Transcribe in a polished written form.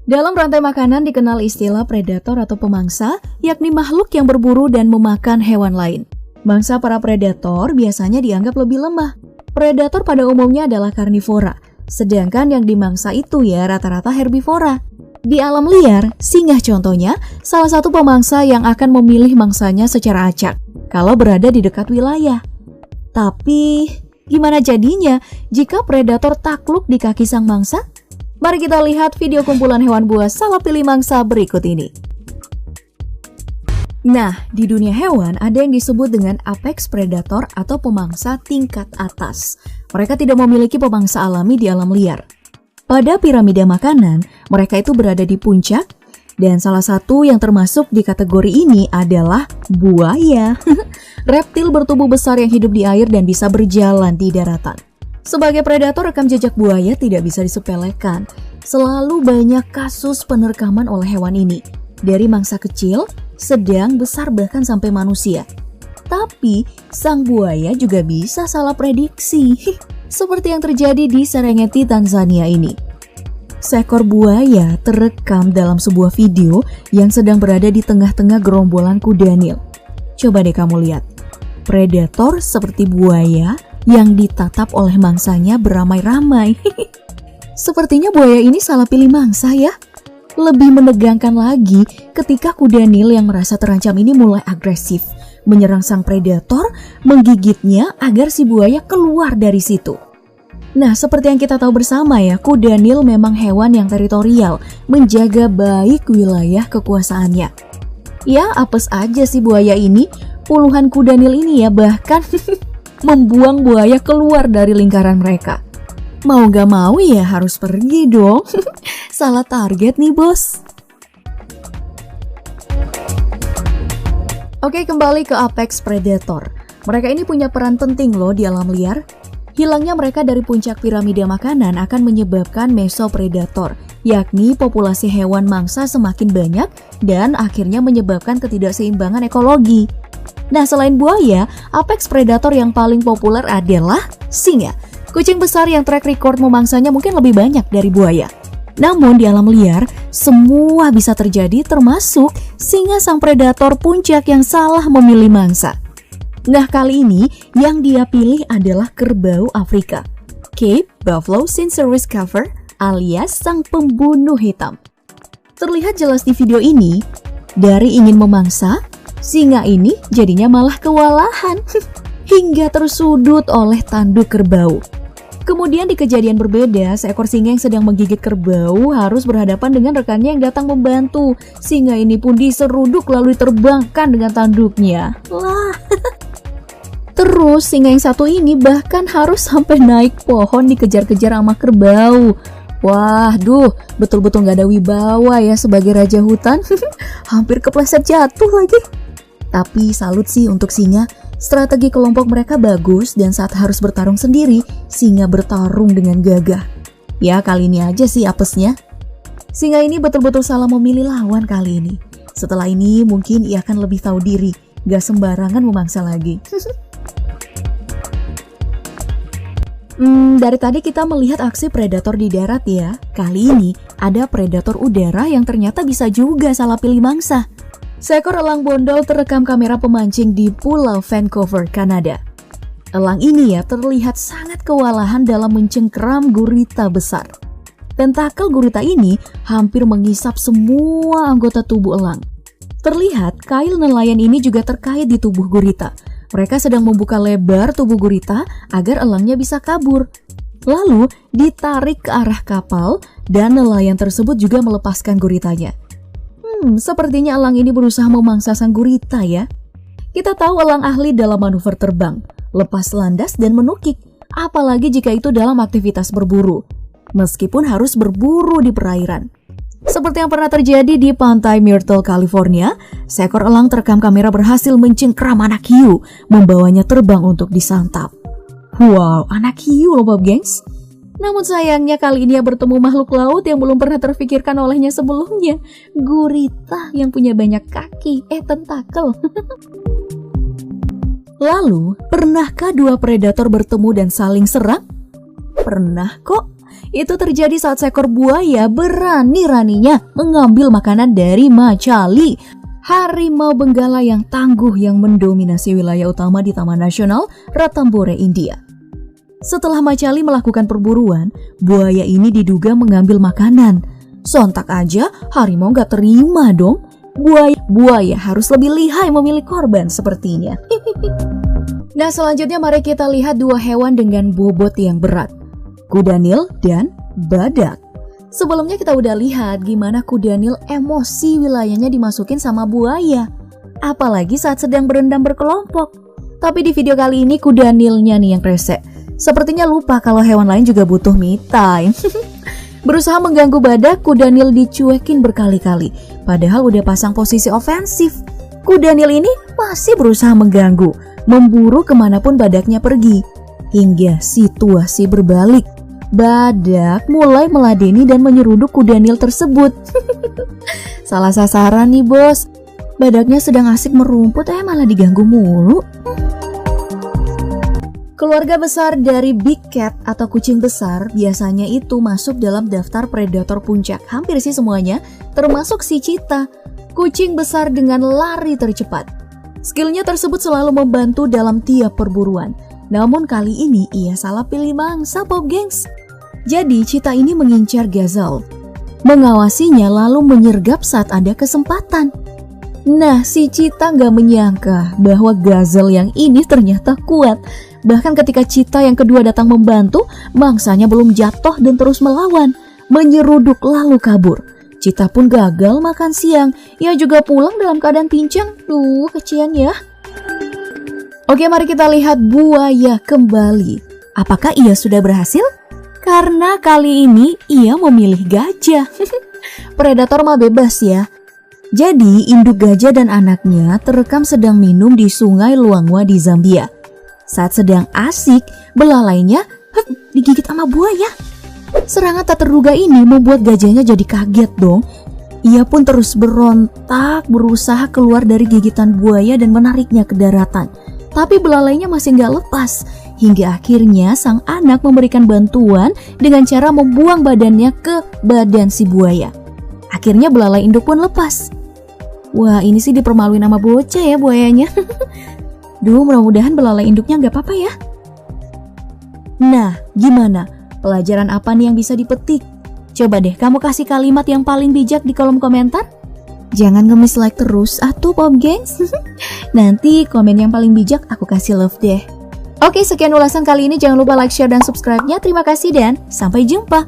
Dalam rantai makanan dikenal istilah predator atau pemangsa, yakni makhluk yang berburu dan memakan hewan lain. Mangsa para predator biasanya dianggap lebih lemah. Predator pada umumnya adalah karnivora, sedangkan yang dimangsa itu ya rata-rata herbivora. Di alam liar, singa contohnya, salah satu pemangsa yang akan memilih mangsanya secara acak kalau berada di dekat wilayah. Tapi, gimana jadinya jika predator takluk di kaki sang mangsa? Mari kita lihat video kumpulan hewan buas salah pilih mangsa berikut ini. Nah, di dunia hewan ada yang disebut dengan apex predator atau pemangsa tingkat atas. Mereka tidak memiliki pemangsa alami di alam liar. Pada piramida makanan, mereka itu berada di puncak, dan salah satu yang termasuk di kategori ini adalah buaya. Reptil bertubuh besar yang hidup di air dan bisa berjalan di daratan. Sebagai predator, rekam jejak buaya tidak bisa disepelekan. Selalu banyak kasus penerkaman oleh hewan ini, dari mangsa kecil, sedang, besar, bahkan sampai manusia. Tapi, sang buaya juga bisa salah prediksi, seperti yang terjadi di Serengeti, Tanzania ini. Seekor buaya terekam dalam sebuah video yang sedang berada di tengah-tengah gerombolan kuda Nil. Coba deh kamu lihat, predator seperti buaya yang ditatap oleh mangsanya beramai-ramai. Sepertinya buaya ini salah pilih mangsa ya. Lebih menegangkan lagi ketika kuda Nil yang merasa terancam ini mulai agresif, menyerang sang predator, menggigitnya agar si buaya keluar dari situ. Nah, seperti yang kita tahu bersama ya, kuda Nil memang hewan yang teritorial, menjaga baik wilayah kekuasaannya. Ya, apes aja si buaya ini, puluhan kuda Nil ini ya bahkan membuang buaya keluar dari lingkaran mereka. Mau gak mau ya harus pergi dong. Salah target nih bos. Oke, kembali ke apex predator. Mereka ini punya peran penting loh di alam liar. Hilangnya mereka dari puncak piramida makanan akan menyebabkan mesopredator, yakni populasi hewan mangsa semakin banyak dan akhirnya menyebabkan ketidakseimbangan ekologi. Nah, selain buaya, apex predator yang paling populer adalah singa. Kucing besar yang track record memangsanya mungkin lebih banyak dari buaya. Namun di alam liar, semua bisa terjadi termasuk singa sang predator puncak yang salah memilih mangsa. Nah, kali ini yang dia pilih adalah kerbau Afrika, Cape Buffalo Cincérus Cover alias sang pembunuh hitam. Terlihat jelas di video ini, dari ingin memangsa, singa ini jadinya malah kewalahan hingga tersudut oleh tanduk kerbau. Kemudian di kejadian berbeda, seekor singa yang sedang menggigit kerbau harus berhadapan dengan rekannya yang datang membantu. Singa ini pun diseruduk lalu diterbangkan dengan tanduknya. Lah. Terus singa yang satu ini bahkan harus sampai naik pohon dikejar-kejar sama kerbau. Wah, betul-betul gak ada wibawa ya sebagai raja hutan. Hampir kepleset jatuh lagi. Tapi salut sih untuk singa. Strategi kelompok mereka bagus dan saat harus bertarung sendiri, singa bertarung dengan gagah. Ya, kali ini aja sih apesnya. Singa ini betul-betul salah memilih lawan kali ini. Setelah ini mungkin ia akan lebih tahu diri, gak sembarangan memangsa lagi. Dari tadi kita melihat aksi predator di darat ya. Kali ini ada predator udara yang ternyata bisa juga salah pilih mangsa. Seekor elang bondol terekam kamera pemancing di Pulau Vancouver, Kanada. Elang ini ya terlihat sangat kewalahan dalam mencengkeram gurita besar. Tentakel gurita ini hampir mengisap semua anggota tubuh elang. Terlihat kail nelayan ini juga terkait di tubuh gurita. Mereka sedang membuka lebar tubuh gurita agar elangnya bisa kabur. Lalu ditarik ke arah kapal dan nelayan tersebut juga melepaskan guritanya. Sepertinya elang ini berusaha memangsa sang gurita ya. Kita tahu elang ahli dalam manuver terbang, lepas landas dan menukik, apalagi jika itu dalam aktivitas berburu, meskipun harus berburu di perairan. Seperti yang pernah terjadi di pantai Myrtle, California, seekor elang terekam kamera berhasil mencengkram anak hiu, membawanya terbang untuk disantap. Wow, anak hiu loh Bob gengs. Namun sayangnya kali ini ia bertemu makhluk laut yang belum pernah terfikirkan olehnya sebelumnya. Gurita yang punya banyak kaki, tentakel. Lalu, pernahkah dua predator bertemu dan saling serang? Pernah kok. Itu terjadi saat seekor buaya berani-raninya mengambil makanan dari Machali, harimau benggala yang tangguh yang mendominasi wilayah utama di Taman Nasional Ranthambore, India. Setelah Machali melakukan perburuan, buaya ini diduga mengambil makanan. Sontak aja harimau gak terima dong. Buaya harus lebih lihai memilih korban sepertinya. Nah, selanjutnya mari kita lihat dua hewan dengan bobot yang berat. Kuda Nil dan badak. Sebelumnya kita udah lihat gimana kuda Nil emosi wilayahnya dimasukin sama buaya. Apalagi saat sedang berendam berkelompok. Tapi di video kali ini kuda Nilnya nih yang rese. Sepertinya lupa kalau hewan lain juga butuh me time. Berusaha mengganggu badak, kuda Nil dicuekin berkali-kali. Padahal udah pasang posisi ofensif. Kuda Nil ini masih berusaha mengganggu, memburu kemanapun badaknya pergi. Hingga situasi berbalik. Badak mulai meladeni dan menyeruduk kuda Nil tersebut. Salah sasaran nih bos. Badaknya sedang asik merumput, malah diganggu mulu. Keluarga besar dari big cat atau kucing besar biasanya itu masuk dalam daftar predator puncak. Hampir sih semuanya, termasuk si cheetah, kucing besar dengan lari tercepat. Skillnya tersebut selalu membantu dalam tiap perburuan. Namun kali ini ia salah pilih mangsa, Pop Gengs. Jadi cheetah ini mengincar gazelle, mengawasinya lalu menyergap saat ada kesempatan. Nah, si cheetah gak menyangka bahwa gazelle yang ini ternyata kuat. Bahkan ketika cheetah yang kedua datang membantu, mangsanya belum jatuh dan terus melawan, menyeruduk lalu kabur. Cheetah pun gagal makan siang. Ia juga pulang dalam keadaan pincang. Duh, kecian ya. Oke, mari kita lihat buaya kembali. Apakah ia sudah berhasil? Karena kali ini ia memilih gajah. Predator mah bebas ya. Jadi, induk gajah dan anaknya terekam sedang minum di sungai Luangwa di Zambia. Saat sedang asik, belalainya digigit sama buaya. Serangan tak terduga ini membuat gajahnya jadi kaget dong. Ia pun terus berontak, berusaha keluar dari gigitan buaya dan menariknya ke daratan. Tapi belalainya masih gak lepas. Hingga akhirnya sang anak memberikan bantuan dengan cara membuang badannya ke badan si buaya. Akhirnya belalai induk pun lepas. Wah, ini sih dipermaluin sama bocah ya buayanya. Duh, mudah-mudahan belalai induknya gak apa-apa ya. Nah, gimana? Pelajaran apa nih yang bisa dipetik? Coba deh kamu kasih kalimat yang paling bijak di kolom komentar. Jangan ngemis like terus atuh Pop Gengs. Nanti komen yang paling bijak aku kasih love deh. Oke, sekian ulasan kali ini. Jangan lupa like, share, dan subscribe-nya. Terima kasih dan sampai jumpa.